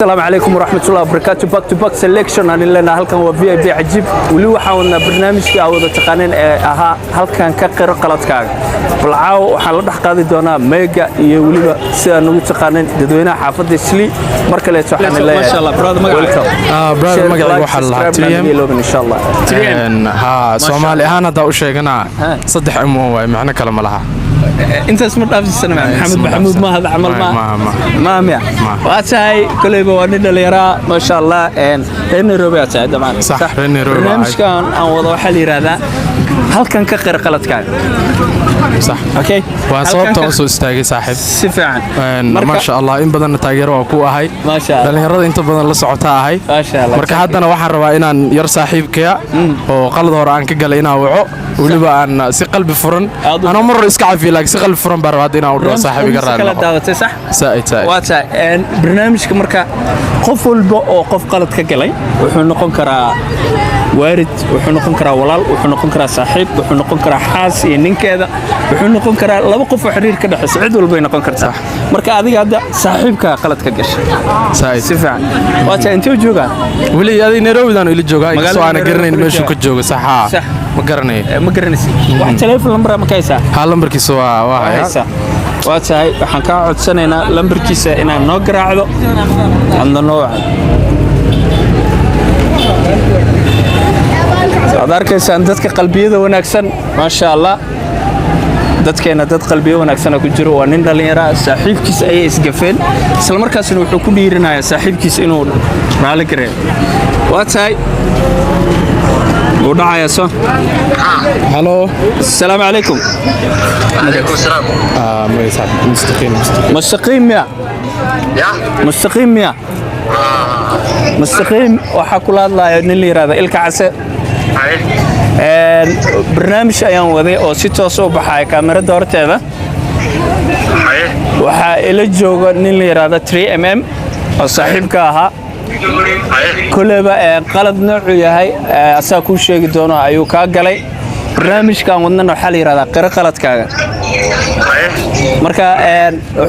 السلام عليكم ورحمة الله وبركاته. باك تو باك سيلكشن أنا لنا هالكن وفي بي عجيب ولي وحاولنا برنامج كأوضة تقنين هالكن كقرر قلت كاغ بالعاو وحنا قاضي دونا ميجا يولي سنو تقنين ددوينا حافظ السلي مركلة سبحان الله ما شاء الله براد مقعد براد مقعد وحلا تريم إن شاء الله ها سومالي أنا دا وشيء صدح أمه معنا كلام لها انت اسمه نفس السنه محمد ما هذا عمل ما واتاي كل بوانين دليرا ما شاء الله ان نيروبي اتاي طبعا صح نيروبي برنامج كان ان وضع waxa la yiraahdaa halkan ka qir qaladka صح اوكي وصوبته soo istaagay saaxib si fiican ma sha Allah in badan taageero waa ku ahay ma sha Allah dhalinyarada inta badan la socota ahay ma sha Allah marka haddana waxaan rabaa inaan yar saaxiibkaya oo qalad hore aan ka galay inaan waco waliba aan si qalbi furan ana mar iska cafi laakiin si qalbi furan baa rabaa inaan u dhaw saaxiibiga raad kala daadatay sax saa'id waata barnaamijka marka qof walba oo qof qalad ka galay wuxuu noqon karaa وارد wuxuu noqon karaa walaal wuxuu noqon karaa saaxiib wuxuu noqon karaa xaas iyo ninkeeda wuxuu noqon karaa laba qof oo xiriir ka dhaxaysa cid walba ay noqon kartaa marka adiga hadda saaxiibka qalad ka gashay saa'id si fiican waata intuu joogaa wali adiga Nairobi daan ila joogaa isoo aan garanayn meesha ku joogo sax ma garanaysi wax telefoon lambar ma kaysaa ha lambarkiisa waa haya waatahay waxaan ka codsanaynaa lambarkiisa inaan noo garaacdo adna noo adarkaysaan dadka qalbiyada wanaagsan ma sha Allah dadkeena dad qalbiyo wanaagsan ku jiro waa nin dhalinyaro saaxiibkiisa ay isgafeen isla markaasna wuxuu ku dhiirinayaa saaxiibkiisa inuu raali gareeyo waatahay ودعايا سو هلو السلام عليكم عليكم السلام مستقيم يا مستقيم يا مستقيم waxaa kula hadlaaya nin la yiraahdo ilka case barnaamij ayaan waday oo si toos u baxay kaamirada horteeda waxa ila jooga nin la yiraahdo 3mm oo saaxiibka ahaa كلبا قلد نوعه هاي أساكو شيء دونه أيو كاجلي برنامج كان ودنا حالي هذا قرق قلد كاجا مركا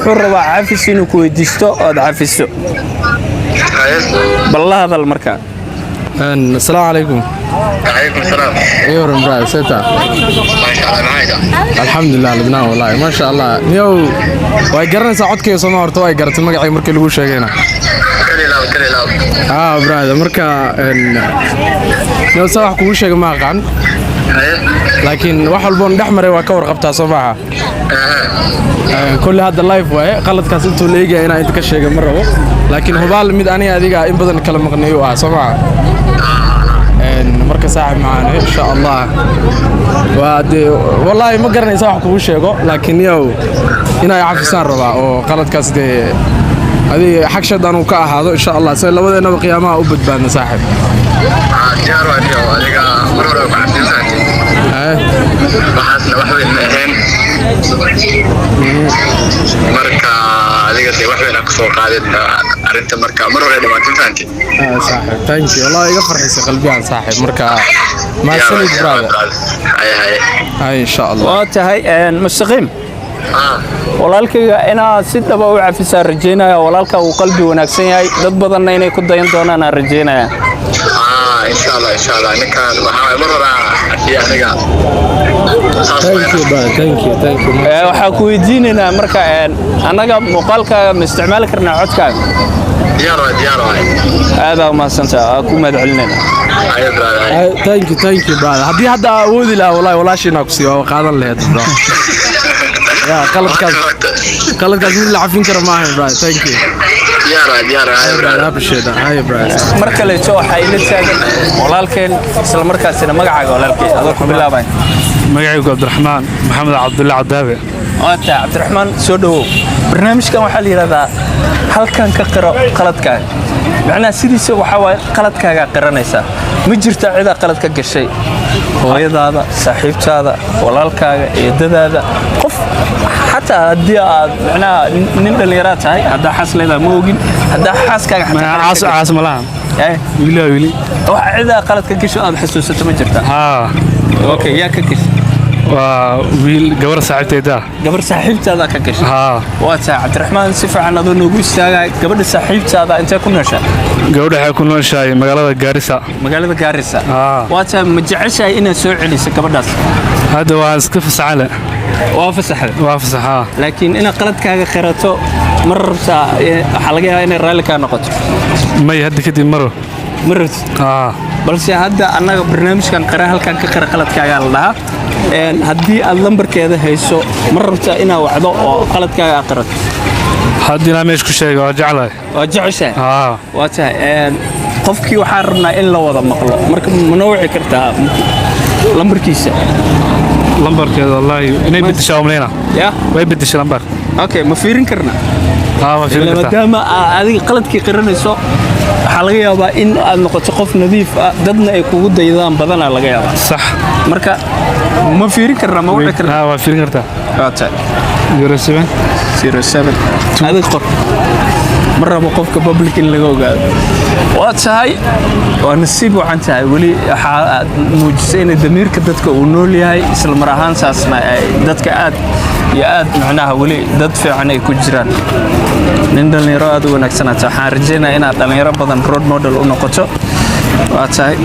حر وعافسين وكويدستو عافسو بالله هذا المركا السلام عليكم عليكم السلام ايوه رمضان سيتا ما شاء الله معايا الحمد لله لبنان والله ما شاء الله نيو واي قرنسا codkay soo horto way garatay magacay markii lagu sheegayna brother marka noo soo wax kugu sheegay ma aqaan laakiin wax walba oo dhaxmaray waa ka warqabtaa Soomaaliya kulli hada live way qaladkaas intuu leeyahay inaan inta ka sheegay ma rabo laakiin hubaal mid aniga adiga in badan kala maqnayo ah Soomaaliya marka saaxib macaan insha Allah waade wallahi ma garanaysa wax kugu sheego laakiin yow inay cafisaan rabaa oo qaladkaas هذه حق شدان وكأهذا إن شاء الله سأل لبده نبقى قيامها أبد بان صاحب. جارو أديو هذيك مرورة بعدين سنتي. بحثنا واحد من مركا هذيك سي واحد من أقصى قاعدة أنت مركا مرورة بعدين سنتي. صاحب thank you الله يغفر حسي قلبي عن صاحب مركا ما سنيد برادر. هاي إن شاء الله. واتهاي مستقيم. walaalkayga inaa si daba u cafisaan rajeynaya walaalka uu qalbi wanaagsan yahay dad badanna inay ku dayan doonaan aan rajeynaya insha Allah ninkan waxa marra aniga thank you waxa ku weydiinayna marka anaga muuqaalkaaga ma isticmaali karnaa codkaaga diyaar aad ma santa ku madcelinayna thank you brother hadii hadda awoodi la walaashina ku sii qaadan lahayd bro يا قلت كاز من العفين كرا معهم براي ثانك يو ديار براي ابشيد هاي براي marka la soo waxay ila taagan walaalkeen isla markaasina magacaaga walaalkeen adoo ku bilaabay magacaygu Cabdiraxmaan Maxamed Cabdulla Cadaabe waata Cabdiraxmaan soo dhawow barnaamijkan waxa la yiraahdaa halkan ka qiro qaladkaaga macnaha sidiisa waxa way qaladkaaga qiranaysa ma jirto cid qalad ka gashay hooyadaada saaxiibtaada walaalkaaga iyo dadaada qof حتى هدي معناها nin tahay hada xas leedahay ma ogin hada xaaskaaga xataa caas malahan wili wax cida qalad ka gasho aad xasuusato ma jirta okay yaa ka gashay waa wiil gabar saaxiibtayda gabar saaxiibtaada ka gashay haa waa tahay cabdiraxmaan si fiican adoo noogu istaagay gabadha saaxiibtaada intee ku nooshaa gabadha waxay ku nooshahay magaalada Gaarisa magaalada Gaarisa haa waa tahay ma jeceshahay inaad soo celiso gabadhaas hadda waa iska fasaxale waa fasaxday waa fasaxa laakiin inaad qaladkaaga qirato mar rabtaa waxaa laga yaabaa inay raalli kaa noqoto may hadda kadib maro ma rabtid haa balse hadda annaga barnaamijkan qara halkan ka qira qaladkaaga la dhahaa haddii aad lambarkeeda hayso ma rabtaa inaad wacdo oo qaladkaaga aad qirato haddii meesh ku sheego waa jeclahay waa jeceshahay haa waa tahay qofkii waxaan rabnaa in la wada maqlo marka ma noo wici kartaa lambarkiisa lambarkeeda wallahi inay bedeshaa umleena ya way bedeshaa lambar okay ma fiirin karna haa waa fiirin kartaa maadaama adiga qaladkii qiranayso waxaa laga yaabaa in aad noqoto qof nadiif ah dadna ay kugu daydaan badanaa laga yaabaa sax marka ma fiirin karna ma wici karna haa waa fiirin kartaa waa tahay 07 adiga qor ma rabo qofka public in laga ogaado waa tahay waa nasiib waxaan tahay weli waxaa muujisay in damiirka dadka uu nool yahay isla mar ahaan saasna ay dadka aad iyo aad macnaha weli dad fiican ay ku jiraan nin dhalinyaro aad u wanaagsan waxaan rajaynayaa inaad dhalinyaro badan road model u noqoto waa tahay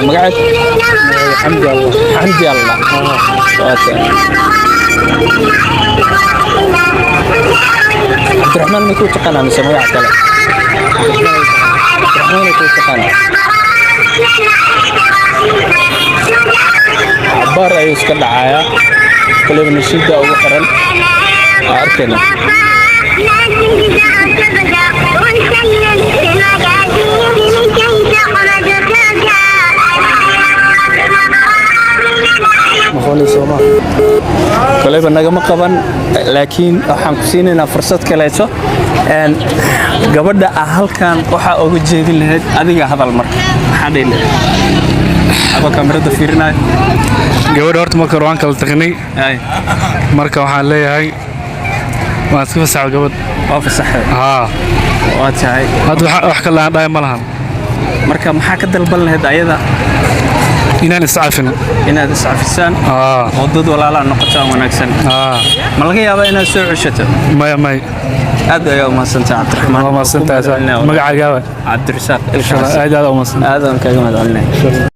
magaceed xamdi allah cabdiraxmaan makuu taqaanaa mise magaca kale cabdiraxmaan makuu taqaanaa cabaar ayuu iska dhacayaa kaliba nashiida ugu xiran aa arkayna koleyba nagama qaban laakiin waxaan ku siinaynaa fursad kaleeto gabadha halkan waxaa oga jeedin lahayd adiga hadal marka maxaa dhihi lahayd adoo kamirada fiirinayo gabadha horta marka hore waan kala tagnay marka waxaan leeyahay waan iska fasaxay gabadh waa fasaxay haa waa tahay hadda wax kale aan dhahay ma lahan marka maxaa ka dalban lahayd ayada inaan iscafin inaad iscafisaan haa oo dad walaalaa noqotaan wanaagsan haa ma laga yaabaa inaad soo ceshato maya aad ayaa umahadsantahay cabdiraxmaan waa mahadsantahay magacaaga cabdirasaaq aad umahadsan aad aan kaga mahadcelinaya